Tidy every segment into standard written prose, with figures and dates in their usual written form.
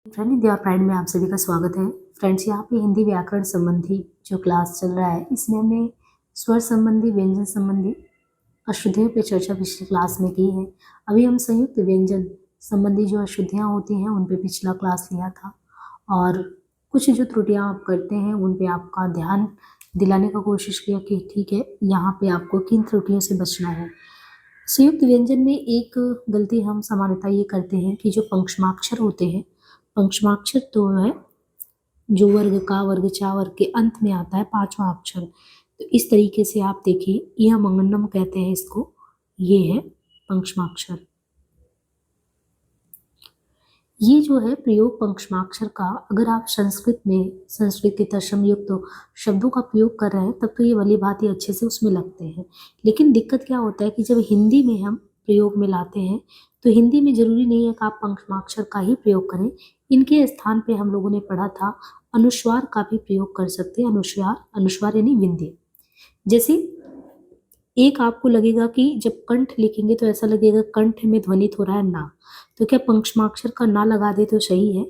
Friend India pride में आप सभी का स्वागत है। फ्रेंड्स, यहाँ पे हिंदी व्याकरण संबंधी जो क्लास चल रहा है, इसमें हमने स्वर संबंधी, व्यंजन संबंधी अशुद्धियों पे चर्चा पिछली क्लास में की है। अभी हम संयुक्त व्यंजन संबंधी जो अशुद्धियाँ होती हैं उन पे पिछला क्लास लिया था और कुछ जो त्रुटियाँ आप करते हैं उन पे आपका ध्यान दिलाने का कोशिश किया कि ठीक है, यहाँ पे आपको किन त्रुटियों से बचना है। संयुक्त व्यंजन में एक गलती हम सामान्यतः ये करते हैं कि जो पंक्चमाक्षर होते हैं, पंक्चमाक्षर तो है जो वर्ग का, वर्ग चा, वर्ग के अंत में आता है पांचवा अक्षर। तो इस तरीके से आप देखिए, यह मंगनम कहते हैं इसको, ये है पंक्चमाक्षर। ये जो है प्रयोग पंक्चमाक्षर का, अगर आप संस्कृत में संस्कृत के तत्सम युक्त तो शब्दों का प्रयोग कर रहे हैं तब तो ये भली भांति अच्छे से उसमें लगते हैं। लेकिन दिक्कत क्या होता है कि जब हिंदी में हम प्रयोग में लाते हैं तो हिंदी में जरूरी नहीं है कि आप पंक्चमाक्षर का ही प्रयोग करें। इनके स्थान पे हम लोगों ने पढ़ा था अनुस्वार का भी प्रयोग कर सकते हैं। अनुस्वार, अनुस्वार यानी बिंदी। जैसे एक आपको लगेगा कि जब कंठ लिखेंगे तो ऐसा लगेगा कंठ में ध्वनित हो रहा है ना, तो क्या पंक्चमाक्षर का ना लगा दे तो सही है।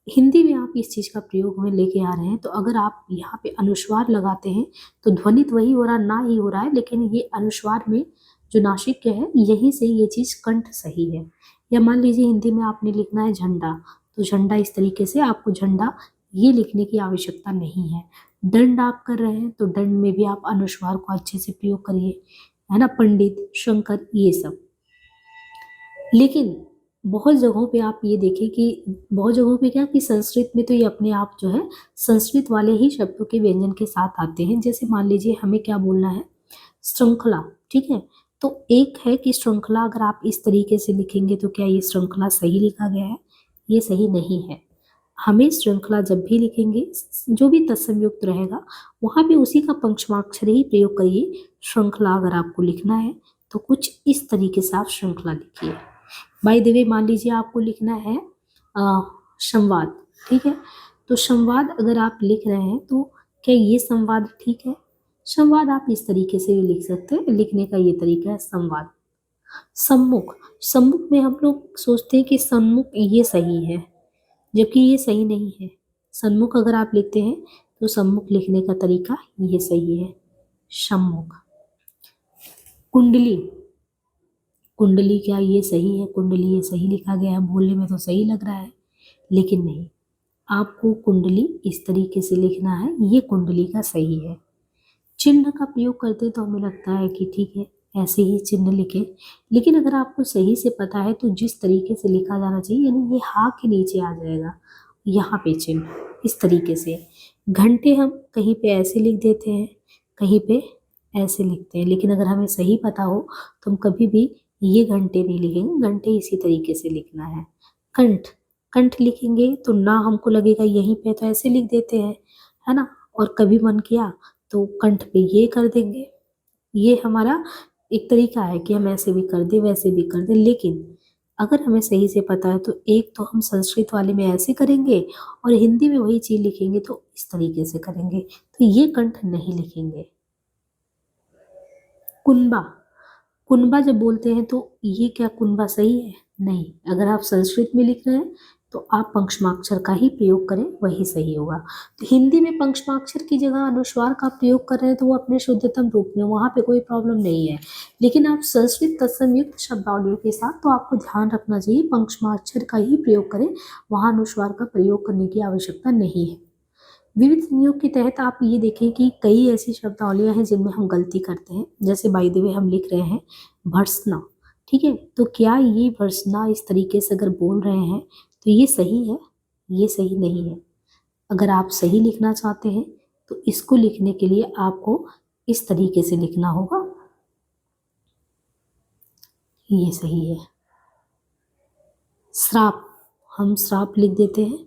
हिंदी में आप इस चीज का प्रयोग में लेके आ रहे हैं, तो अगर आप यहाँ पे अनुस्वार लगाते हैं तो ध्वनित वही हो रहा, ना ही हो रहा है, लेकिन ये अनुस्वार में जो नासिक है यहीं से ये चीज कंठ सही है। या मान लीजिए हिंदी में आपने लिखना है झंडा, तो झंडा इस तरीके से आपको झंडा ये लिखने की आवश्यकता नहीं है। दंड आप कर रहे हैं तो दंड में भी आप अनुस्वार को अच्छे से प्रयोग करिए, है ना। पंडित, शंकर, ये सब। लेकिन बहुत जगहों पे आप ये देखें कि बहुत जगहों पे क्या कि संस्कृत में तो ये अपने आप जो है संस्कृत वाले ही शब्दों के व्यंजन के साथ आते हैं। जैसे मान लीजिए हमें क्या बोलना है, श्रृंखला, ठीक है। तो एक है कि श्रृंखला अगर आप इस तरीके से लिखेंगे तो क्या ये श्रृंखला सही लिखा गया है? ये सही नहीं है। हमें श्रृंखला जब भी लिखेंगे, जो भी तत्समयुक्त रहेगा वहां पे उसी का पंचमाक्षर ही प्रयोग करिए। श्रृंखला अगर आपको लिखना है तो कुछ इस तरीके से आप श्रृंखला लिखिए। बाय द वे, मान लीजिए आपको लिखना है संवाद, ठीक है। तो संवाद अगर आप लिख रहे हैं तो क्या ये संवाद ठीक है? संवाद आप इस तरीके से भी लिख सकते हैं, लिखने का ये तरीका है संवाद। सम्मुख, सम्मुख में हम लोग सोचते हैं कि सम्मुख ये सही है, जबकि ये सही नहीं है। सन्मुख अगर आप लिखते हैं तो सम्मुख लिखने का तरीका ये सही है, सम्मुख। कुंडली, कुंडली क्या ये सही है? कुंडली ये सही लिखा गया है, बोलने में तो सही लग रहा है, लेकिन नहीं। आपको कुंडली इस तरीके से लिखना है, ये कुंडली का सही है। चिन्ह का प्रयोग करते तो हमें लगता है कि ठीक है ऐसे ही चिन्ह लिखें, लेकिन अगर आपको सही से पता है तो जिस तरीके से लिखा जाना चाहिए, यानी ये हा के नीचे आ जाएगा, यहाँ पे चिन्ह इस तरीके से। घंटे हम कहीं पे ऐसे लिख देते हैं, कहीं पे ऐसे लिखते हैं, लेकिन अगर हमें सही पता हो तो हम कभी भी ये घंटे नहीं लिखेंगे, घंटे इसी तरीके से लिखना है। कंठ, कंठ लिखेंगे तो ना हमको लगेगा यहीं पे, तो ऐसे लिख देते हैं, है ना। और कभी मन किया तो कंठ पे ये कर देंगे। ये हमारा एक तरीका है कि हम ऐसे भी कर दें वैसे भी कर दें, लेकिन अगर हमें सही से पता है तो एक तो हम संस्कृत वाले में ऐसे करेंगे और हिंदी में वही चीज लिखेंगे तो इस तरीके से करेंगे, तो ये कंठ नहीं लिखेंगे। कुनबा, कुनबा जब बोलते हैं तो ये क्या कुनबा सही है? नहीं। अगर आप संस्कृत में लिख रहे हैं तो आप पंचमाक्षर का ही प्रयोग करें, वही सही होगा। तो हिंदी में पंचमाक्षर की जगह अनुस्वार का प्रयोग कर रहे हैं तो वो अपने शुद्धतम रूप में, वहां पे कोई प्रॉब्लम नहीं है। लेकिन आप संस्कृत तत्समयुक्त शब्दावलियों के साथ तो आपको ध्यान रखना चाहिए पंचमाक्षर का ही प्रयोग करें, वहां अनुस्वार का प्रयोग करने की आवश्यकता नहीं है। विविध संयोग के तहत आप ये देखें कि कई ऐसी शब्दावलियां हैं जिनमें हम गलती करते हैं। जैसे बाय द वे हम लिख रहे हैं भर्सना, ठीक है। तो क्या ये भर्सना इस तरीके से अगर बोल रहे हैं तो ये सही है? ये सही नहीं है। अगर आप सही लिखना चाहते हैं तो इसको लिखने के लिए आपको इस तरीके से लिखना होगा, ये सही है। श्राप, हम श्राप लिख देते हैं,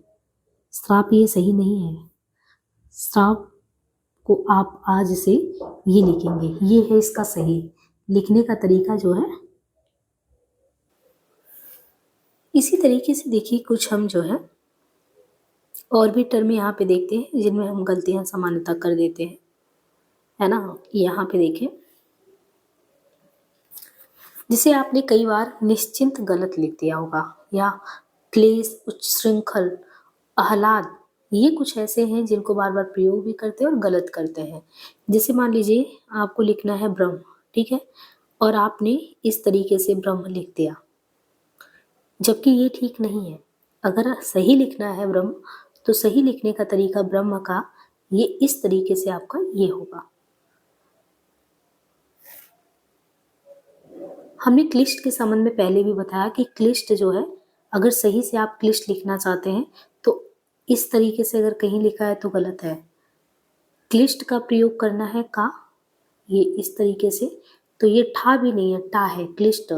श्राप ये सही नहीं है। श्राप को आप आज से ये लिखेंगे, ये है इसका सही लिखने का तरीका जो है। इसी तरीके से देखिए कुछ हम जो है और भी टर्म यहाँ पे देखते हैं जिनमें हम गलतियां सामान्यतः कर देते हैं, है ना। यहाँ पे देखें, जिसे आपने कई बार निश्चिंत गलत लिख दिया होगा, या क्लेश, उच्छृंखल, आह्लाद, ये कुछ ऐसे हैं जिनको बार-बार प्रयोग भी करते हैं और गलत करते हैं। जैसे मान लीजिए आपको लिखना है ब्रह्म, ठीक है? और आपने इस तरीके से ब्रह्म लिख दिया, जबकि ये ठीक नहीं है। अगर सही लिखना है ब्रह्म, तो सही लिखने का तरीका ब्रह्म का ये इस तरीके से आपका ये होगा। हमने क्लिष्ट के संबंध में पहले भी बताया कि क्लिष्ट जो है, अगर सही से आप क्लिष्ट लिखना चाहते हैं, तो इस तरीके से अगर कहीं लिखा है तो गलत है। क्लिष्ट का प्रयोग करना है का, ये इस तरीके से, तो ये ठा भी नहीं है, टा है, क्लिष्ट,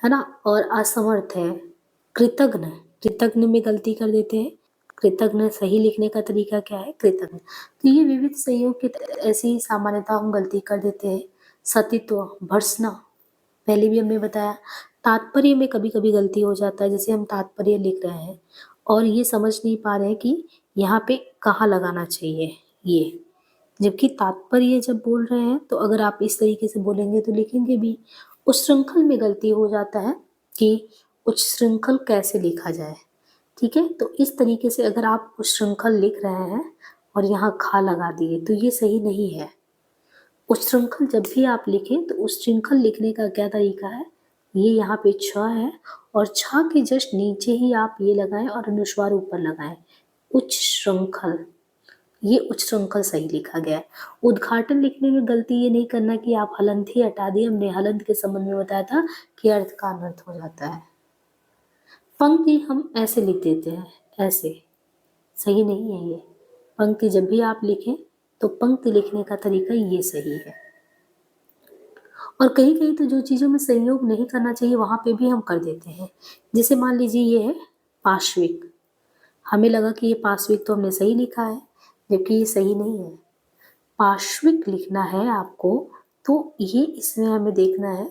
है ना? और असमर्थ है, कृतघ्न, कृतघ्न में गलती कर देते हैं। कृतघ्न सही लिखने का तरीका क्या है? कृतघ्न। तो ये विविध संयोग के ऐसी सामान्यतः हम गलती कर देते हैं। सतित्व, भर्त्सना, पहले भी हमने बताया। तात्पर्य में कभी-कभी गलती हो जाता है, जैसे हम तात्पर्य लिख रहे हैं और ये समझ नहीं पा रहे हैं कि यहाँ पे कहाँ लगाना चाहिए ये। जबकि तात्पर्य जब बोल रहे हैं तो अगर आप इस तरीके से बोलेंगे तो लिखेंगे भी। उच्छृंखल में गलती हो जाता है कि उच्छृंखल कैसे लिखा जाए, ठीक है? तो इस तरीके से अगर आप उच्छृंखल लिख रहे हैं और यहाँ खा लगा दिए तो ये सही नहीं है। उच्छृंखल जब भी आप लिखें तो उच्छृंखल लिखने का क्या तरीका है? ये यहाँ पे छ है और छ के जस्ट नीचे ही आप ये लगाएं और अनुस्वार ऊपर लगाएं, उच्छृंखल। ये उच्छृंखल सही लिखा गया है। उद्घाटन लिखने में गलती ये नहीं करना कि आप हलंत ही हटा दिए। हमने हलंत के संबंध में बताया था कि अर्थ का अनर्थ हो जाता है। पंक्ति हम ऐसे लिख देते हैं, ऐसे, सही नहीं है ये। पंक्ति जब भी आप लिखें तो पंक्ति लिखने का तरीका ये सही है। और कहीं कहीं तो जो चीज़ों में संयोग नहीं करना चाहिए वहाँ पे भी हम कर देते हैं। जैसे मान लीजिए ये है पार्श्विक, हमें लगा कि ये पार्श्विक तो हमने सही लिखा है, जबकि ये सही नहीं है। पार्श्विक लिखना है आपको, तो ये इसमें हमें देखना है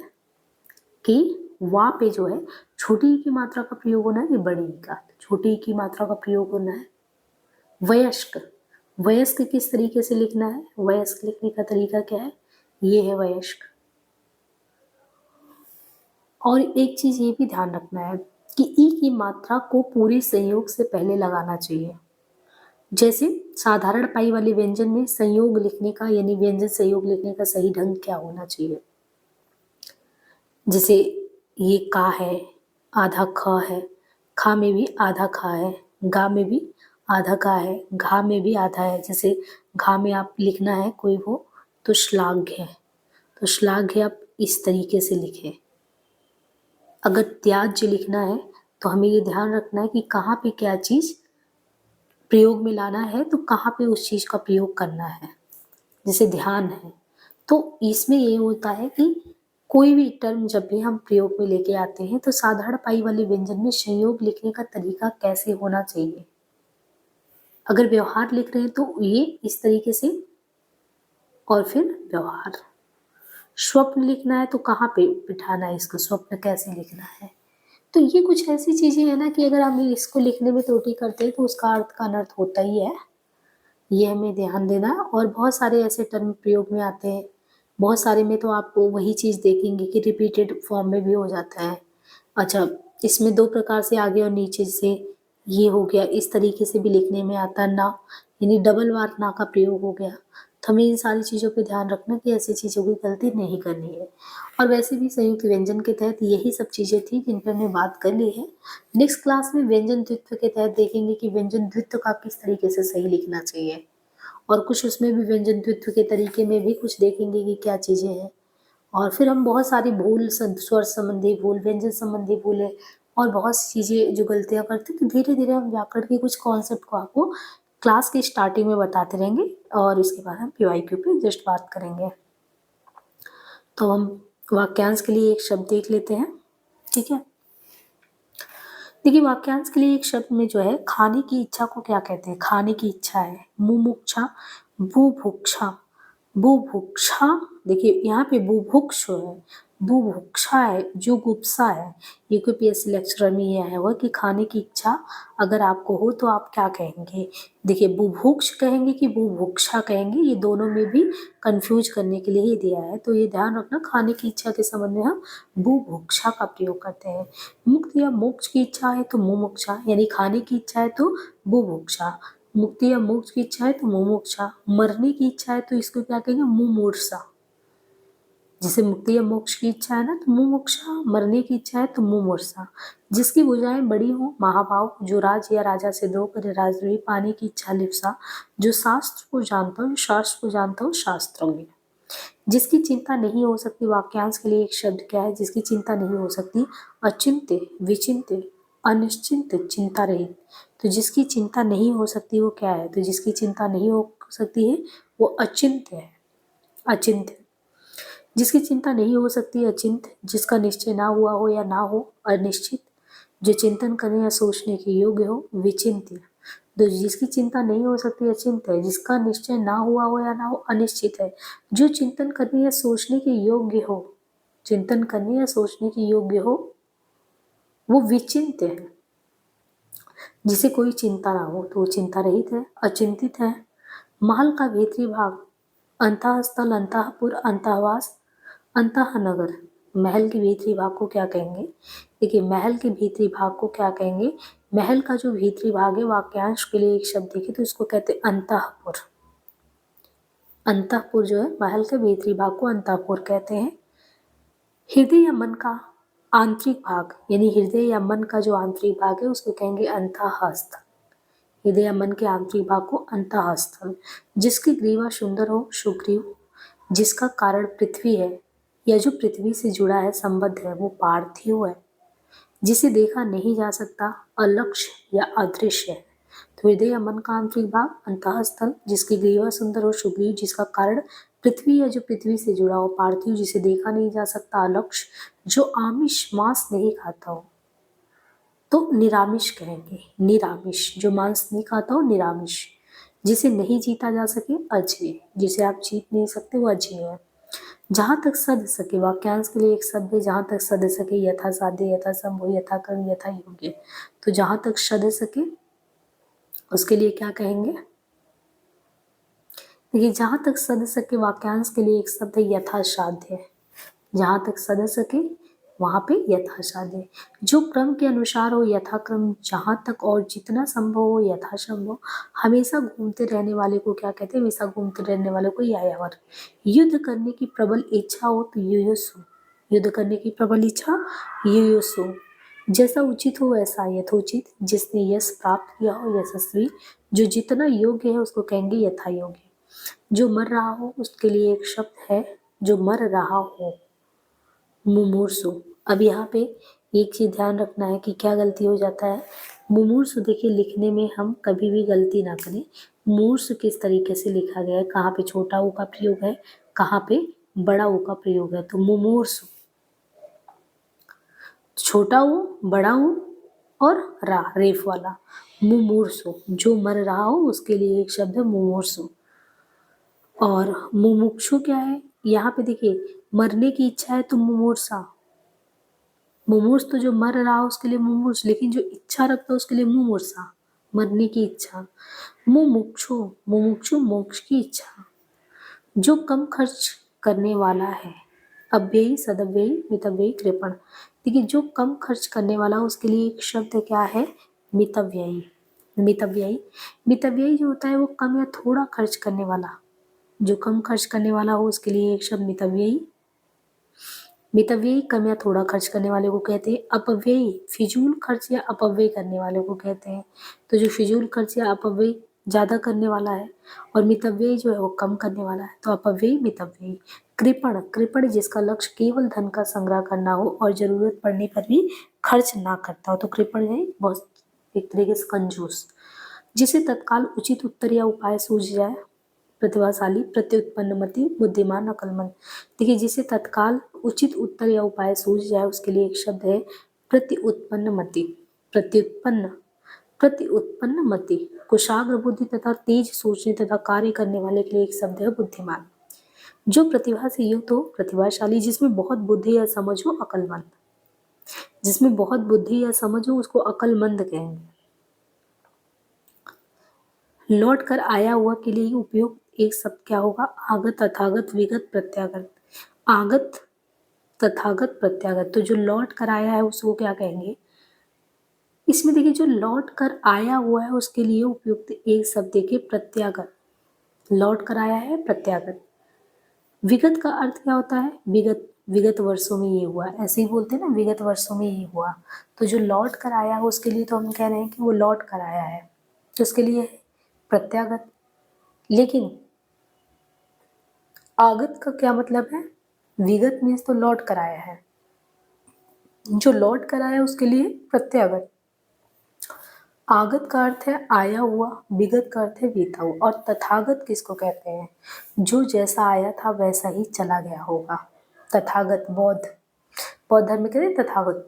कि वा पे जो है छोटी ई की मात्रा का प्रयोग होना है कि बड़ी ई का। छोटी ई की मात्रा का प्रयोग होना है। वयस्क, वयस्क किस तरीके से लिखना है? वयस्क लिखने का तरीका क्या है? ये है वयस्क। और एक चीज ये भी ध्यान रखना है कि ई की मात्रा को पूरे संयोग से पहले लगाना चाहिए। जैसे साधारण पाई वाले व्यंजन में संयोग लिखने का यानी व्यंजन संयोग लिखने का सही ढंग क्या होना चाहिए? जैसे ये का है, आधा ख है, खा में भी आधा खा है, गा में भी आधा का है, घा में भी आधा है। जैसे घा में आप लिखना है कोई वो तो श्लाघ्य है, तो श्लाघ्य आप इस तरीके से लिखें। अगर त्याज्य लिखना है तो हमें ये ध्यान रखना है कि कहाँ पे क्या चीज़ प्रयोग में लाना है, तो कहाँ पे उस चीज़ का प्रयोग करना है। जैसे ध्यान है, तो इसमें ये होता है कि कोई भी टर्म जब भी हम प्रयोग में लेके आते हैं तो साधारण पाई वाले व्यंजन में संयोग लिखने का तरीका कैसे होना चाहिए। अगर व्यवहार लिख रहे हैं तो ये इस तरीके से और फिर व्यवहार। स्वप्न लिखना है तो कहाँ पे बिठाना है इसको, स्वप्न कैसे लिखना है। तो ये कुछ ऐसी चीजें हैं ना कि अगर हम इसको लिखने में त्रुटि करते हैं तो उसका अर्थ का अनर्थ होता ही है। ये हमें ध्यान देना है। और बहुत सारे ऐसे टर्म प्रयोग में आते हैं, बहुत सारे में तो आपको वही चीज़ देखेंगे कि रिपीटेड फॉर्म में भी हो जाता है। अच्छा, इसमें दो प्रकार से आगे और नीचे से ये हो गया, इस तरीके से भी लिखने में आता है ना, यानी डबल बार ना का प्रयोग हो गया। तो हमें इन सारी चीज़ों पे ध्यान रखना कि ऐसी चीज़ों की गलती नहीं करनी है। और वैसे भी संयुक्त व्यंजन के तहत यही सब चीज़ें थी जिन पर हमने बात कर ली है। नेक्स्ट क्लास में व्यंजन द्वित्व के तहत देखेंगे कि व्यंजन द्वित्व का किस तरीके से सही लिखना चाहिए, और कुछ उसमें भी व्यंजन द्वित्व के तरीके में भी कुछ देखेंगे कि क्या चीज़ें हैं। और फिर हम बहुत सारी भूल, स्वर संबंधी भूल, व्यंजन संबंधी भूलें और बहुत सी चीज़ें जो गलतियाँ करते हैं, तो धीरे धीरे हम व्याकरण के कुछ कॉन्सेप्ट को आपको क्लास के स्टार्टिंग में बताते रहेंगे और इसके बाद हम PYQ पे जस्ट बात करेंगे। तो हम वाक्यांश के लिए एक शब्द देख लेते हैं, ठीक है। देखिए वाक्यांश के लिए एक शब्द में जो है खाने की इच्छा को क्या कहते हैं? खाने की इच्छा है मुमुक्षा, बुभुक्षा। बुभुक्षा, देखिए यहाँ पे बुभुक्ष है, बुभुक्षा है, जो गुप्सा है। यूपीएससी लेक्चरर में ये आया हुआ कि खाने की इच्छा अगर आपको हो तो आप क्या कहेंगे। देखिए बुभुक्ष कहेंगे कि बुभुक्षा कहेंगे, ये दोनों में भी कंफ्यूज करने के लिए ही दिया है। तो ये ध्यान रखना, खाने की इच्छा के संबंध में हम बुभुक्षा का प्रयोग करते हैं। मुक्त मुक्ति या मोक्ष की इच्छा है तो मुमुक्षा, यानी खाने की इच्छा है तो बुभुक्षा। मुक्ति या मोक्ष की इच्छा है तो मुमुक्षा, मरने की इच्छा है तो इसको क्या कहेंगे, मुमूर्षा। जिसे मुक्ति या मोक्ष की इच्छा है ना तो मुमुक्षा, मरने की इच्छा है तो मुमूर्षा। जिसकी भुजाएं बड़ी हो महाभाव, जो राज या राजा से द्रोह करे राजद्रोही, पाने की इच्छा लिप्सा, जो शास्त्र को जानता हो, शास्त्र को जानता हो शास्त्रज्ञ। जिसकी चिंता नहीं हो सकती, वाक्यांश के लिए एक शब्द क्या है, जिसकी चिंता नहीं हो सकती, अचिंत्य, विचिंत्य, अनिश्चिंत, चिंता रहित। तो जिसकी चिंता नहीं हो सकती वो क्या है, तो जिसकी चिंता नहीं हो सकती है वो अचिंत्य है, अचिंत्य। जिसकी चिंता नहीं हो सकती अचिंत्य, जिसका निश्चय ना हुआ हो या ना हो अनिश्चित, जो चिंतन करने या सोचने के योग्य हो विचिंत्य। तो जिसकी चिंता नहीं हो सकती अचिंत्य है, जिसका निश्चय ना हुआ हो या ना हो अनिश्चित है, जो चिंतन करने या सोचने के योग्य हो, चिंतन करने या सोचने के योग्य हो वो विचिंत्य है। जिसे कोई चिंता ना हो तो वो चिंता रहित है, अचिंतित है। महल का भीतरी भाग, अंतःस्थल, अंतःपुर, अंतःवास, अंतःनगर। महल के भीतरी भाग को क्या कहेंगे, देखिए महल के भीतरी भाग को क्या कहेंगे, महल का जो भीतरी भाग है वाक्यांश के लिए एक शब्द देखे तो इसको कहते हैं अंतःपुर। अंतःपुर जो है महल के भीतरी भाग को अंतःपुर कहते हैं। हृदय या मन का आंतरिक भाग, यानी हृदय या मन का जो आंतरिक भाग है उसको कहेंगे अंतःस्थल। हृदय या मन के आंतरिक भाग को अंतःस्थल। जिसकी ग्रीवा सुंदर हो सुग्रीव, जिसका कारण पृथ्वी है या जो पृथ्वी से जुड़ा है संबद्ध है वो पार्थिव है। जिसे देखा नहीं जा सकता अलक्ष्य या अदृश्य है। तो हृदय या मन का आंतरिक भाग अंतःस्थल, जिसकी ग्रीवा सुंदर हो सुग्रीव, जिसका कारण पृथ्वी या जो पृथ्वी से जुड़ा हो पार्थिव, जिसे देखा नहीं जा सकता अलक्ष्य, जो आमिष मांस नहीं खाता हो तो निरामिष कहेंगे, निरामिष। जो मांस नहीं खाता हो निरामिष। जिसे नहीं जीता जा सके अजेय, जिसे आप जीत नहीं सकते वो अजेय है। जहां तक सध सके, वाक्यांश के लिए एक शब्द है जहां तक सध सके, यथा साध्य, यथा संभव, यथा कर्म, यथा योग्य। तो जहां तक सध सके उसके लिए क्या कहेंगे, देखिए जहां तक सध सके वाक्यांश के लिए एक शब्द है यथा साध्य। जहां तक सध सके वहां पे यथासाध्य। जो क्रम के अनुसार हो यथाक्रम, जहां तक और जितना संभव हो यथासंभव। हमेशा घूमते रहने वाले को क्या कहते हैं, हमेशा घूमते रहने वाले को यायावर। युद्ध करने की प्रबल इच्छा हो तो युयुत्सु, युद्ध करने की प्रबल इच्छा युयुत्सु। जैसा उचित हो वैसा यथोचित, जिसने यश प्राप्त किया हो यशस्वी। जो जितना योग्य है उसको कहेंगे यथा योग्य। जो मर रहा हो उसके लिए एक शब्द है जो मर रहा हो, मुमूर्षु। अब यहाँ पे एक चीज ध्यान रखना है कि क्या गलती हो जाता है, मुमूर्षु देखिए लिखने में हम कभी भी गलती ना करें। मूर्ष किस तरीके से लिखा गया है, कहाँ पे छोटा ऊ का प्रयोग है, कहाँ पे बड़ा ऊ का प्रयोग है। तो मुमूर्षु, छोटा ऊ, बड़ा ऊ और रा, रेफ वाला, मुमूर्षु। जो मर रहा हो उसके लिए एक शब्द है मुमूर्षु। और मुमुक्षु क्या है, यहाँ पे देखिए मरने की इच्छा है तो मुमूर्षा। मुमूर्ष तो जो मर रहा हो उसके लिए मुमूर्ष, लेकिन जो इच्छा रखता है उसके लिए मुमूर्षा, मरने की इच्छा। मुमुक्षु, मुमुक्षु मोक्ष की इच्छा। जो कम खर्च करने वाला है, अव्ययी, सदव्ययी, मितव्ययी, कृपण। देखिए जो कम खर्च करने वाला है उसके लिए एक शब्द क्या है, मितव्ययी। मितव्ययी, मितव्ययी जो होता है वो कम या थोड़ा खर्च करने वाला। जो कम खर्च करने वाला हो उसके लिए एक शब्द मितव्ययी। मितव्ययी कम या थोड़ा खर्च करने वाले को कहते हैं। अपव्ययी फिजूल खर्च या अपव्यय करने वाले को कहते हैं। तो जो फिजूल खर्च या अपव्यय ज्यादा करने वाला है और मितव्ययी जो है वो कम करने वाला है, तो अपव्ययी मितव्ययी। कृपण, कृपण जिसका लक्ष्य केवल धन का संग्रह करना हो और जरूरत पड़ने पर भी खर्च ना करता हो तो कृपण है, बहुत एक तरीके से कंजूस। जिसे तत्काल उचित उत्तर या उपाय सूझ जाए, प्रतिभाशाली, प्रत्युत्पन्नमति, बुद्धिमान, अक्लमंद। देखिए जिसे तत्काल उचित उत्तर या उपाय सूझ जाए उसके लिए एक शब्द है प्रत्युत्पन्नमति। प्रत्युत्पन्न, प्रत्युत्पन्नमति। कुशाग्र बुद्धि तथा तेज सोचने तथा कार्य करने वाले के लिए एक शब्द है बुद्धिमान। जो प्रतिभा से युक्त हो प्रतिभाशाली, जिसमें बहुत बुद्धि या समझ हो अक्लमंद। जिसमें बहुत बुद्धि या समझ हो उसको अक्लमंद कहेंगे। लौट कर आया हुआ के लिए उपयुक्त एक शब्द क्या होगा, आगत, तथागत, विगत, प्रत्यागत। आगत, तथागत, प्रत्यागत। तो जो लौट कर आया है उसको क्या कहेंगे, इसमें देखिए जो लौट कर आया हुआ है उसके लिए उपयुक्त एक शब्द देखिए प्रत्यागत। लौट कर आया है प्रत्यागत। विगत का अर्थ क्या होता है? विगत, विगत वर्षों में ये हुआ, ऐसे ही बोलते हैं ना, विगत वर्षों में ये हुआ। तो जो लौट कर आया है उसके लिए तो हम कह रहे हैं कि वो लौट कर आया है, तो उसके लिए है प्रत्यागत। लेकिन आगत का क्या मतलब है? विगत मीन्स तो लौट कर आया है, जो लौट कर आया उसके लिए प्रत्यागत। आगत का अर्थ है आया हुआ, विगत का अर्थ है बीता हुआ, और तथागत किसको कहते हैं? जो जैसा आया था वैसा ही चला गया होगा। तथागत, बौद्ध, बौद्ध धर्म में कहते हैं तथागत।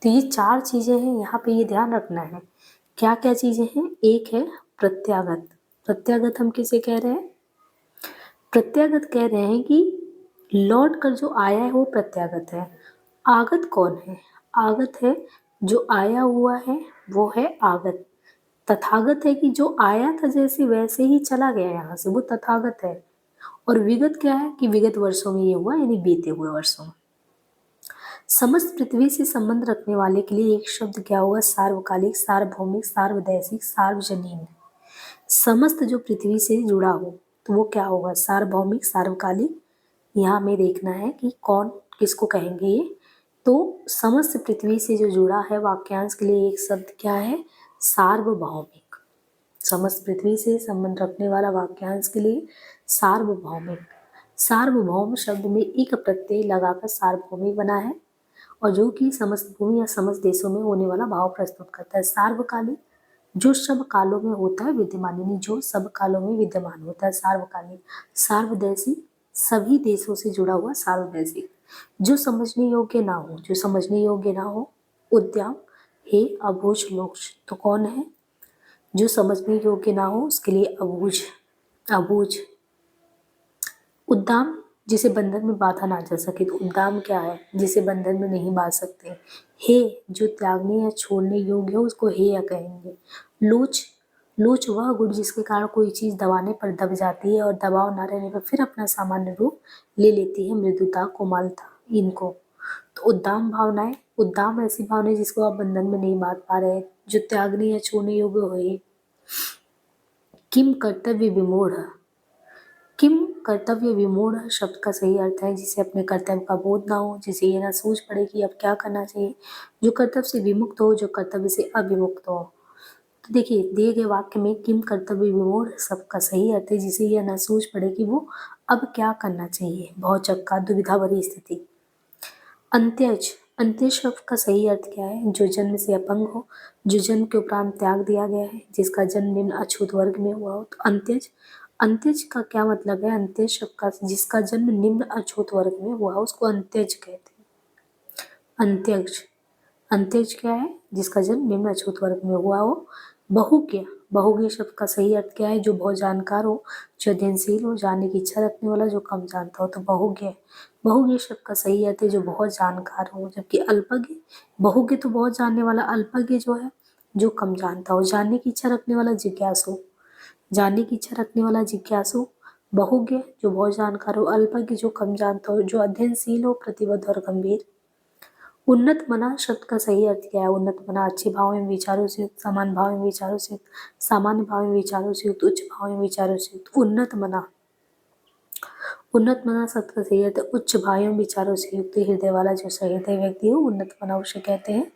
तो ये चार चीजें हैं, यहाँ पे ये ध्यान रखना है। क्या क्या चीजें हैं? एक है प्रत्यागत। प्रत्यागत हम किसे कह रहे हैं? प्रत्यागत कह रहे हैं कि लौट कर जो आया है वो प्रत्यागत है। आगत कौन है? आगत है जो आया हुआ है, वो है आगत। तथागत है कि जो आया था जैसे वैसे ही चला गया यहाँ से, वो तथागत है। और विगत क्या है? कि विगत वर्षों में ये हुआ, यानी बीते हुए वर्षों में। समस्त पृथ्वी से संबंध रखने वाले के लिए एक शब्द क्या होगा? सार्वकालिक, सार्वभौमिक, सार्वदैशिक, सार्वजनीन। समस्त जो पृथ्वी से जुड़ा हो तो वो क्या होगा? सार्वभौमिक, सार्वकालिक। यहाँ हमें देखना है कि कौन किसको कहेंगे ये। तो समस्त पृथ्वी से जो जुड़ा है वाक्यांश के लिए एक शब्द क्या है? सार्वभौमिक। समस्त पृथ्वी से संबंध रखने वाला वाक्यांश के लिए सार्वभौमिक। सार्वभौम शब्द में एक प्रत्यय लगाकर सार्वभौमिक बना है, और जो कि समस्त भूमि या समस्त देशों में होने वाला भाव प्रस्तुत करता है। सार्वकालिक, जो सब कालों में होता है विद्यमान, यानी जो सब कालों में विद्यमान होता है सार्वकालिक। सार्वदेशी, सभी देशों से जुड़ा हुआ सार्वदेशिक। जो समझने योग्य ना हो, जो समझने योग्य ना हो। उद्यम, हे, अबूझ, मोक्ष। तो कौन है? जो समझने योग्य ना हो उसके लिए अबूझ। अबूझ। उद्दाम, जिसे बंधन में बांधा ना जा सके, तो उद्दाम क्या है? जिसे बंधन में नहीं बांध सकते। हे, जो त्यागने या छोड़ने योग्य हो उसको हेय कहेंगे। लोच, लोच वह गुण जिसके कारण कोई चीज दबाने पर दब जाती है और दबाव ना रहने पर फिर अपना सामान्य रूप ले लेती है, मृदुता, कोमलता, इनको। तो उद्दाम भावनाएं, उद्दाम ऐसी भावनाएं जिसको आप बंधन में नहीं बांध पा रहे, जो त्यागने या छोड़ने योग्य हो। किम, कर्तव्य विमूढ़। किम, कर्तव्य विमूढ़ शब्द का सही अर्थ है जिसे अपने कर्तव्य का बोध ना हो, जिसे ये ना सूझ पड़े कि अब क्या करना चाहिए, जो कर्तव्य से विमुक्त हो, जो कर्तव्य से अविमुक्त हो। तो देखिए दिए गए वाक्य में किम, कर्तव्य विमूढ़ शब्द का सही अर्थ है जिसे यह ना सूझ पड़े कि वो अब क्या करना चाहिए, भौचक्का, दुविधा भरी स्थिति। अंत्यज, अंत्यज शब्द का सही अर्थ क्या है? जो जन्म से अपंग हो, जो जन्म के उपरांत त्याग दिया गया है, जिसका जन्म निम्न अछूत वर्ग में हुआ हो। तो अंत्यज, अंत्यज का क्या मतलब है? अंत्यज शब्द का जिसका जन्म निम्न अछूत वर्ग में हुआ हो उसको अंत्यज कहते हैं। अंत्यज, अंत्यज क्या है? जिसका जन्म निम्न अछूत वर्ग में हुआ हो। बहुज्ञ, बहुज्ञ शब्द का सही अर्थ क्या है? जो बहुत जानकार हो, जो अध्ययनशील हो, जानने की इच्छा रखने वाला, जो कम जानता हो। तो बहुज्ञ, बहुज्ञ शब्द का सही अर्थ है जो बहुत जानकार हो। जबकि अल्पज्ञ, बहुज्ञ तो बहुत जानने वाला, अल्पज्ञ जो है जो कम जानता हो, जानने की इच्छा रखने वाला, जिज्ञासु, जानने की इच्छा रखने वाला, जिज्ञासु। बहुज्ञ जो बहुत जानकार हो, अल्पज्ञ जो कम जानता हो, जो अध्ययनशील हो, प्रतिबद्ध और गंभीर। उन्नत मना शब्द का सही अर्थ क्या है? उन्नत मना, अच्छे भाव एवं विचारों से युक्त, समान भाव एवं विचारों से युक्त, सामान्य भाव एवं विचारों से युक्त, उच्च भाव एवं विचारों से युक्त। उन्नत मना, उन्नत मना शब्द का सही अर्थ है उच्च भाव एवं विचारों से युक्त, हृदय वाला जो सहृदय व्यक्ति हो, उन्नत मना उसे कहते हैं।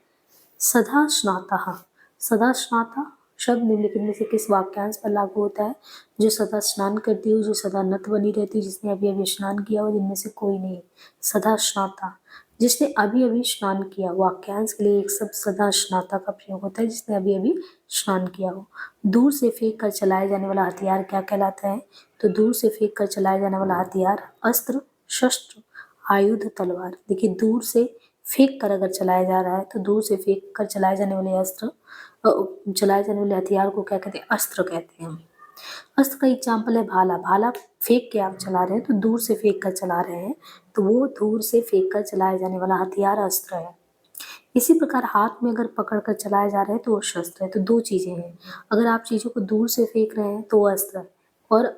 सदा स्नाता, सदा स्नाता शब्द निम्नलिखित में से किस वाक्यांश पर लागू होता है? जो सदा स्नान करती हो, जो सदा नत बनी रहती है, जिसने अभी अभी स्नान किया हो, जिनमें से कोई नहीं। सदा स्नाता, जिसने अभी अभी स्नान किया। वाक्यांश के लिए एक शब्द सदा स्नाता का प्रयोग होता है, जिसने अभी अभी स्नान किया हो। दूर से फेंक कर चलाए जाने वाला हथियार क्या कहलाता है? तो दूर से फेंक कर चलाए जाने वाला हथियार अस्त्र, शस्त्र, आयुध, तलवार। देखिए दूर से फेंक कर अगर चलाया जा रहा है तो दूर से फेंक कर चलाए जाने वाले अस्त्र, चलाए जाने वाले हथियार को क्या कहते हैं? अस्त्र कहते हैं हम। अस्त्र का एग्जाम्पल है भाला। भाला फेंक के आप चला रहे हैं तो दूर से फेंक कर चला रहे हैं, तो वो दूर से फेंक कर चलाए जाने वाला हथियार अस्त्र है। इसी प्रकार हाथ में अगर पकड़ कर चलाए जा रहे हैं तो वो शस्त्र है। तो दो चीजें हैं, अगर आप चीजों को दूर से फेंक रहे हैं तो वो अस्त्र है, और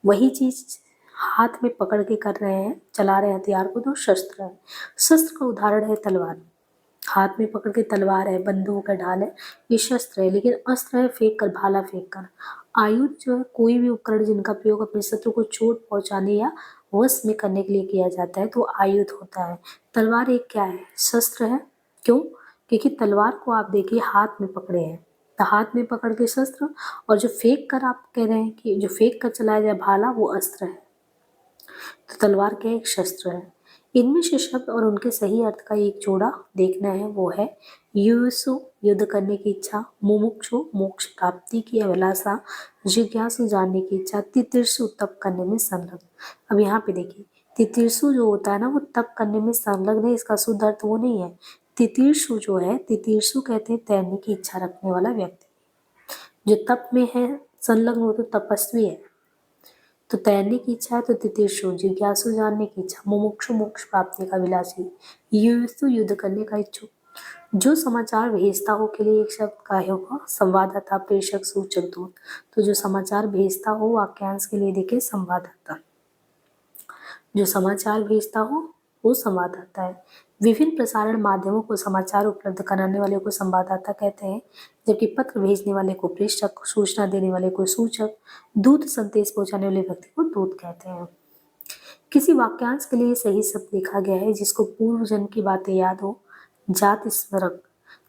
वही चीज हाथ में पकड़ के कर रहे हैं, चला रहे हैं हथियार को, तो शस्त्र है। शस्त्र का उदाहरण है तलवार। हाथ में पकड़ के तलवार है, बंदूक है, ढाल है, ये शस्त्र है। लेकिन अस्त्र है फेंक कर, भाला फेंक कर। आयुध जो है कोई भी उपकरण जिनका प्रयोग अपने शत्रु को चोट पहुंचाने या वश में करने के लिए किया जाता है तो आयुध होता है। तलवार एक क्या है? शस्त्र है। क्यों? क्योंकि तलवार को आप देखिए हाथ में पकड़े हैं, तो हाथ में पकड़ के शस्त्र, और जो फेंक कर आप कह रहे हैं कि जो फेंक कर चलाया जाए भाला, वो अस्त्र है। तो तलवार क्या है? एक शस्त्र है। इनमें से शब्द और उनके सही अर्थ का एक जोड़ा देखना है, वो है युयुत्सु युद्ध करने की इच्छा, मुमुक्षु मोक्ष प्राप्ति की अभिलाषा, जिज्ञासु जानने की इच्छा, तितीर्षु तप करने में संलग्न। अब यहाँ पे देखिए, तितीर्षु जो होता है ना, वो तप करने में संलग्न है, इसका शुद्ध अर्थ वो नहीं है। तितीर्षु जो है, तितीर्षु कहते हैं तैरने की इच्छा रखने वाला व्यक्ति। जो तप में है संलग्न, वो तो तपस्वी है। तो तैरने की इच्छा है तो तितीर्षु, जिज्ञासु जानने की इच्छा, मुमुक्षु मोक्ष प्राप्ति का विलासी, युयुत्सु युद्ध करने का इच्छुक। जो समाचार भेजता हो के लिए एक शब्द का होगा संवाददाता, प्रेषक, सूचक, दूत। तो जो समाचार भेजता हो वाक्यांश के लिए देखिए संवाददाता। जो समाचार भेजता हो वो संवाददाता है। विभिन्न प्रसारण माध्यमों को समाचार उपलब्ध कराने वाले को संवाददाता कहते हैं, जबकि पत्र भेजने वाले को प्रेषक, सूचना देने वाले को सूचक, दूत संदेश पहुंचाने वाले व्यक्ति को दूत कहते हैं। किसी वाक्यांश के लिए सही शब्द देखा गया है जिसको पूर्व जन्म की बातें याद हो। जात स्मरक,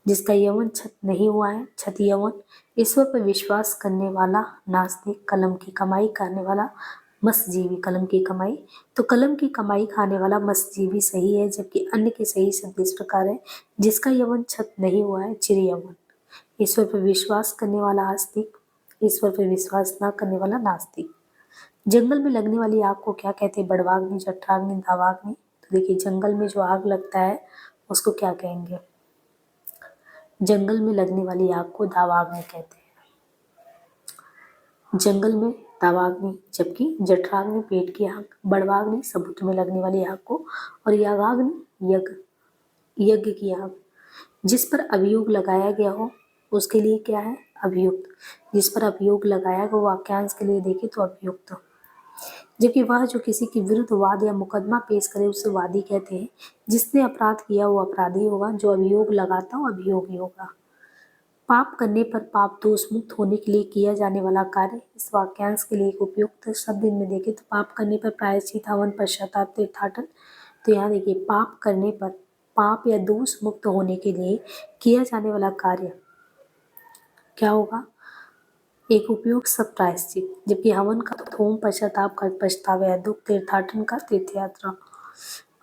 जिसका यवन छत नहीं हुआ है, छत यवन। ईश्वर पर विश्वास करने वाला नास्तिक, कलम की कमाई करने वाला मत्स्यजीवी, कलम की कमाई। तो कलम की कमाई खाने वाला मत्स्यजीवी सही है, जबकि अन्य के सही शब्द इस प्रकार है, जिसका यवन छत नहीं हुआ है, चिर यवन। ईश्वर पर विश्वास करने वाला आस्तिक, ईश्वर पर विश्वास न करने वाला नास्तिक। जंगल में लगने वाली आग को क्या कहते हैं? बड़वाग्नि, जठराग्नि, दावाग्नि। तो देखिए, जंगल में जो आग लगता है उसको क्या कहेंगे? जंगल में लगने वाली आग को दावाग्नि कहते हैं। जंगल में दावाग्नि, जबकि जठराग्नि पेट की आग, बड़वाग्नि समुद्र में लगने वाली आग को, और यागाग्नि यज्ञ की आग। जिस पर अभियोग लगाया गया हो उसके लिए क्या है? अभियुक्त। जिस पर अभियोग लगाया गया वाक्यांश के लिए देखे तो अभियुक्त। जबकि वह जो किसी के विरुद्ध वाद या मुकदमा पेश करे उसे वादी कहते हैं। जिसने अपराध किया वो अपराधी होगा, जो अभियोग लगाता हो अभियोगी होगा। पाप करने पर पाप दोष मुक्त होने के लिए किया जाने वाला कार्य, इस वाक्यांश के लिए एक उपयुक्त शब्द इनमें देखे तो पाप करने पर प्रायश्चित, हवन, पश्चाताप, तीर्थाटन। तो यहाँ देखिए, पाप करने पर, पाप या दोष मुक्त होने के लिए किया जाने वाला कार्य क्या होगा? एक उपयोग सब प्रायश्चित। जबकि हवन का होम, पश्चाताप का पछतावा या दुख, तीर्थाटन का तीर्थ यात्रा।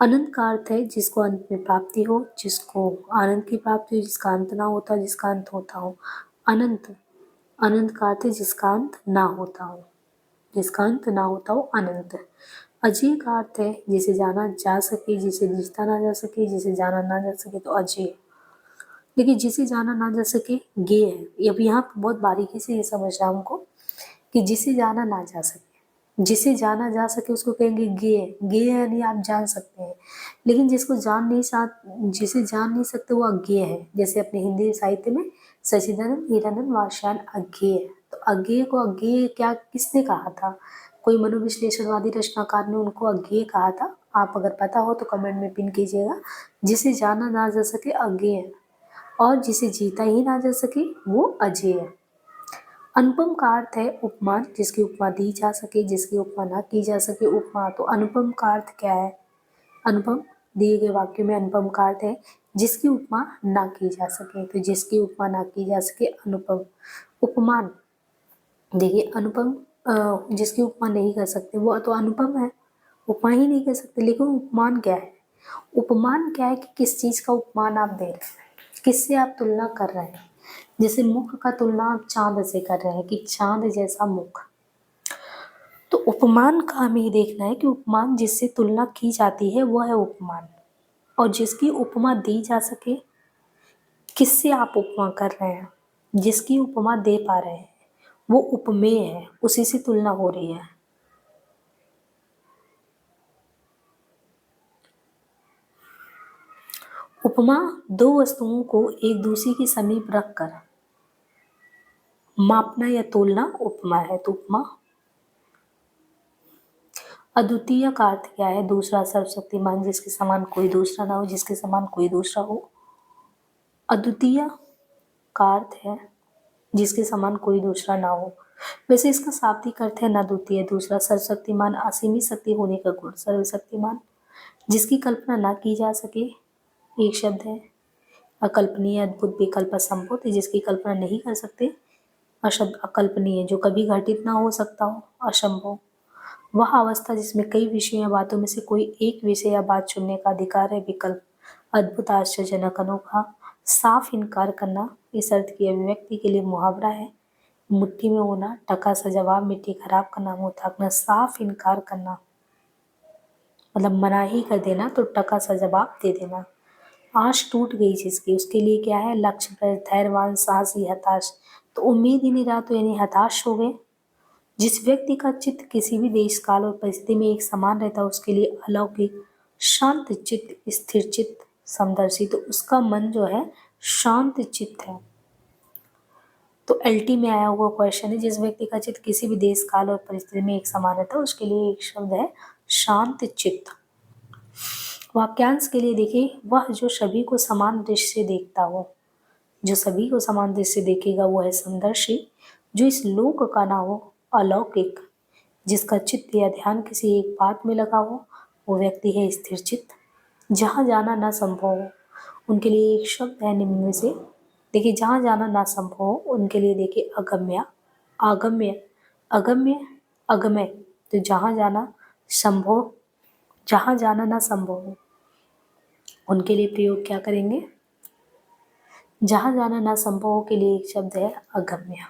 अनंत का अर्थ है जिसको अंत में प्राप्ति हो, जिसको आनंद की प्राप्ति हो, जिसका अंत ना होता, जिसका अंत होता हो। अनंत, अनंत का अर्थ है जिसका अंत ना होता हो, जिसका अंत ना होता हो, अनंत। अजय का अर्थ है जिसे जाना जा सके, जिसे जीता ना जा सके, जिसे जाना ना जा सके, तो अजय। लेकिन जिसे जाना ना जा सके गे है। अब यहाँ पे बहुत बारीकी से ये समझना हमको कि जिसे जाना ना जा सके, जिसे जाना जा सके उसको कहेंगे गे। गे यानी आप जान सकते हैं, लेकिन जिसको जिसे जान नहीं सकते वो अज्ञेय है। जैसे अपने हिंदी साहित्य में सचिदानंद हीरानंद वात्स्यायन अज्ञेय है। तो अज्ञेय को अज्ञेय क्या किसने कहा था? कोई मनोविश्लेषणवादी रचनाकार ने उनको अज्ञेय कहा था। आप अगर पता हो तो कमेंट में पिन कीजिएगा। जिसे जाना ना जा सके अज्ञेय है, और जिसे जीता ही ना जा सके वो अजेय है। अनुपम का अर्थ है उपमान, जिसकी उपमा दी जा सके, जिसकी उपमा ना की जा सके, उपमा। तो अनुपम का अर्थ क्या है? अनुपम दिए गए वाक्य में अनुपम का अर्थ है जिसकी उपमा ना की जा सके। तो जिसकी उपमा ना की जा सके अनुपम। उपमान देखिए, अनुपम जिसकी उपमा नहीं कर सकते वो तो अनुपम है, उपमा ही नहीं कर सकते। लेकिन उपमान क्या है? उपमान क्या है कि किस चीज का उपमान आप दे रहे हैं, किससे आप तुलना कर रहे हैं। जैसे मुख का तुलना आप चांद से कर रहे हैं कि चांद जैसा मुख। तो उपमान का हमें ये देखना है कि उपमान जिससे तुलना की जाती है वह है उपमान, और जिसकी उपमा दी जा सके, किससे आप उपमा कर रहे हैं, जिसकी उपमा दे पा रहे हैं वो उपमेय है, उसी से तुलना हो रही है। उपमा दो वस्तुओं को एक दूसरे के समीप रखकर मापना या तोलना उपमा है। तो उपमा। अद्वितीय का अर्थ क्या है? दूसरा, सर्वशक्तिमान, जिसके समान कोई दूसरा ना हो, जिसके समान कोई दूसरा हो। अद्वितीय का अर्थ है जिसके समान कोई दूसरा ना हो। वैसे इसका शाब्दिक अर्थ है न द्वितीय। दूसरा, सर्वशक्तिमान, असीमित शक्ति होने का गुण। सर्वशक्तिमान, जिसकी कल्पना ना की जा सके, एक शब्द है। अकल्पनीय, अद्भुत, विकल्प, असंभव, तो जिसकी कल्पना नहीं कर सकते, अशब्द अकल्पनीय, जो कभी घटित ना हो सकता हो, असंभव। वह अवस्था जिसमें कई विषयों या बातों में से कोई एक विषय या बात चुनने का अधिकार है, विकल्प। अद्भुत, आश्चर्यजनक, अनोखा, साफ इनकार करना, इस अर्थ की अभिव्यक्ति के लिए मुहावरा है। मुट्ठी में होना, टका सा जवाब, मिट्टी खराब करना, मुंह ताकना, साफ इनकार करना, मतलब मना ही कर देना, तो टका सा जवाब दे देना। आश टूट गई जिसकी, उसके लिए क्या है, लक्ष्य पर, धैर्यवान, साहसी, हताश, तो उम्मीद ही नहीं रहा तो यानी हताश हो गए। जिस व्यक्ति का चित्त किसी भी देश, काल और परिस्थिति में एक समान रहता है, उसके लिए अलौकिक, शांत चित्त, स्थिर चित्त, समदर्शी, तो उसका मन जो है शांत चित्त है। तो एलटी में आया हुआ क्वेश्चन है, जिस व्यक्ति का चित्त किसी भी देश, काल और परिस्थिति में एक समान रहता है, उसके लिए एक शब्द है शांत चित्त। वाक्यांश के लिए देखिए, वह जो सभी को समान दृष्टि से देखता हो, जो सभी को समान दृष्टि से देखेगा वो है समदर्शी। जो इस लोक का ना हो, अलौकिक, जिसका चित्त या ध्यान किसी एक बात में लगा हो, वो व्यक्ति है स्थिर चित्त। जहाँ जाना ना संभव हो, उनके लिए एक शब्द है निम्न में से, देखिए जहाँ जाना ना संभव हो उनके लिए देखिए अगम्य, आगम्य, अगम्य, अगमय, तो जहाँ जाना संभव, जहाँ जाना ना संभव हो उनके लिए प्रयोग क्या करेंगे, जहाँ जाना ना संभव हो के लिए एक शब्द है अगम्य।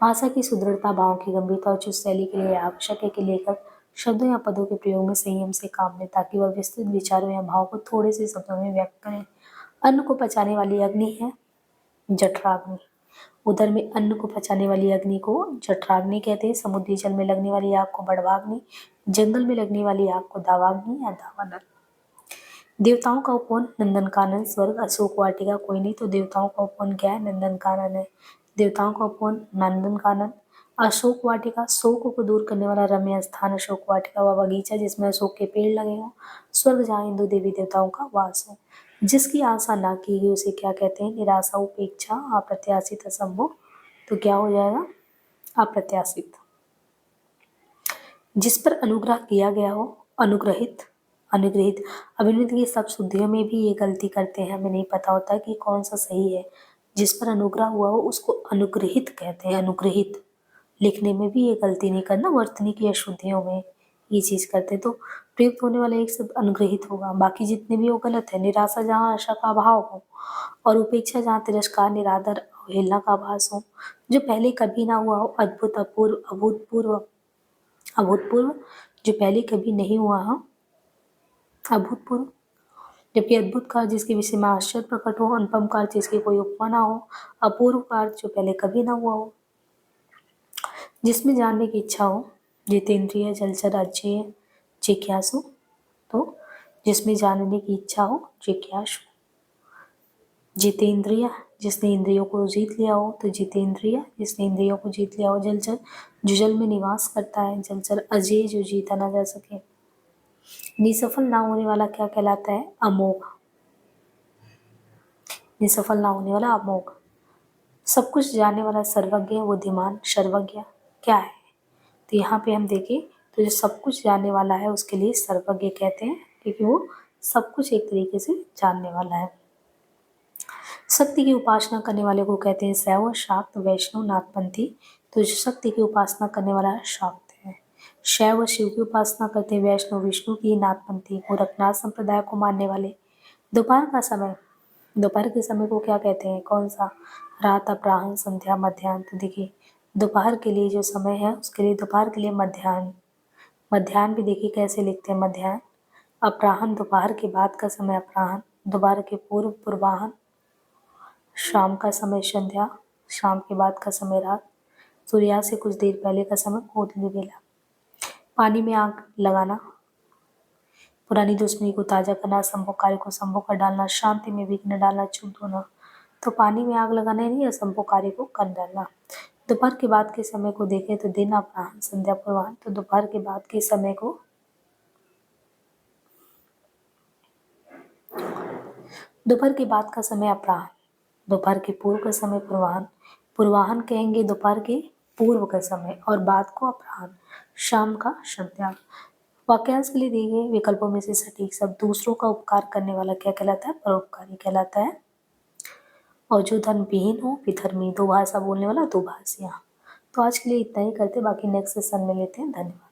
भाषा की सुदृढ़ता, भाव की गंभीरता और उच्च शैली के लिए आवश्यक है कि लेखक शब्दों या पदों के प्रयोग में संयम से काम ले, ताकि वह विस्तृत विचारों या भाव को थोड़े से शब्दों में व्यक्त करें। अन्न को पचाने वाली अग्नि है जठराग्नि। उदर में अन्न को पचाने वाली अग्नि को जठराग्नि कहते हैं। समुद्री जल में लगने वाली आग को बड़वाग्नि, जंगल में लगने वाली आग को दावाग्नि या दावानल। देवताओं का उपवन नंदनकानन, स्वर्ग, अशोक वाटिका, कोई नहीं, तो देवताओं का उपवन क्या है, नंदनकानन है। देवताओं का उपवन नंदनकानन। अशोक वाटिका, शोक को दूर करने वाला रम्य स्थान अशोक वाटिका, व बगीचा जिसमें अशोक के पेड़ लगे हों। स्वर्ग, जहाँ हिंदू देवी देवताओं का वास हो। जिसकी आशा ना की गई उसे क्या कहते हैं, निराशा, उपेक्षा, अप्रत्याशित, असंभव, तो क्या हो जाएगा, अप्रत्याशित। जिस पर अनुग्रह किया गया हो, अनुग्रहित, अनुग्रहित। अभिनीत की सब शुद्धियों में भी ये गलती करते हैं, हमें नहीं पता होता कि कौन सा सही है। जिस पर अनुग्रह हुआ हो उसको अनुग्रहित कहते हैं, अनुग्रहित। लिखने में भी ये गलती नहीं करना, वर्तनी की अशुद्धियों में ये चीज़ करते हैं, तो प्रयुक्त होने वाला एक शब्द अनुग्रहित होगा। बाकी जितने भी वो गलत है। निराशा जहाँ आशा का अभाव हो, और उपेक्षा जहाँ तिरस्कार, निरादर, अवहेलना का आभास हो। जो पहले कभी ना हुआ हो, अद्भुत, अपूर्व, अभूतपूर्व, अभूतपूर्व, जो पहले कभी नहीं हुआ हो, अभूतपूर्व। जबकि अद्भुत का जिसके विषय में आश्चर्य प्रकट हो, अनुपम का जिसकी कोई उपमा ना हो, अपूर्व का जो पहले कभी ना हुआ हो। जिसमें जानने की इच्छा हो, जितेंद्रिय, जलचर, अजेय, जिज्ञासु, तो जिसमें जानने की इच्छा हो, जिज्ञासु। जितेंद्रिय, जिसने इंद्रियों को जीत लिया हो, तो जितेंद्रिय, जिसने इंद्रियों को जीत लिया हो। जलचर, जो जल में निवास करता है, जलचर। अजेय, जो जीता ना जा सके। निसफल ना होने वाला क्या कहलाता है, अमोघ। निसफल ना होने वाला अमोघ। सब कुछ जानने वाला, सर्वज्ञ, बुद्धिमान, सर्वज्ञ क्या है, तो यहाँ पे हम देखें तो जो सब कुछ जानने वाला है उसके लिए सर्वज्ञ कहते हैं, क्योंकि वो सब कुछ एक तरीके से जानने वाला है। शक्ति की उपासना करने वाले को कहते हैं शैव, शाक्त, वैष्णव, नाथपंथी, तो जो शक्ति की उपासना करने वाला है शाक्त है। शैव शिव की उपासना करते हैं, वैष्णव विष्णु की, नाथपंथी गोरखनाथ संप्रदाय को मानने वाले। दोपहर का समय, दोपहर के समय को क्या कहते हैं, कौन सा, रात, अपराह्न, संध्या, मध्याह्न, तो देखिए दोपहर के लिए जो समय है उसके लिए दोपहर के लिए मध्याह्न। मध्याह्न भी देखिए कैसे लिखते हैं, मध्याह्न। अपराह्न दोपहर के बाद का समय अपराह्न, दोपहर के पूर्व पूर्वाह्न। शाम का समय संध्या, शाम के बाद का समय रात। सूर्यास्त से कुछ देर पहले का समय गोधूली बेला। पानी में आग लगाना, पुरानी दुश्मनी को ताज़ा करना, असंभव कार्य को संभव कर डालना, शांति में विघ्न डालना, चुप होना, तो पानी में आग लगाना नहीं, असंभव कार्य को कर डालना। दोपहर के बाद के समय को देखें तो दिन, अपराह्न, संध्या, पूर्वाह्न, तो दोपहर के बाद के समय को दोपहर के बाद का समय अपराह्न, दोपहर के पूर्व का समय पूर्वाह्न, पूर्वाह्न कहेंगे दोपहर के पूर्व का समय और बाद को अपराह्न, शाम का संध्या। वाक्यांश के लिए दिए गए विकल्पों में से सटीक शब्द दूसरों का उपकार करने वाला क्या कहलाता है? परोपकारी कहलाता है। और जो धर्मविहीन हो विधर्मी, दो भाषा बोलने वाला दुभाषिया। तो आज के लिए इतना ही करते, बाकी नेक्स्ट सेशन में लेते हैं। धन्यवाद।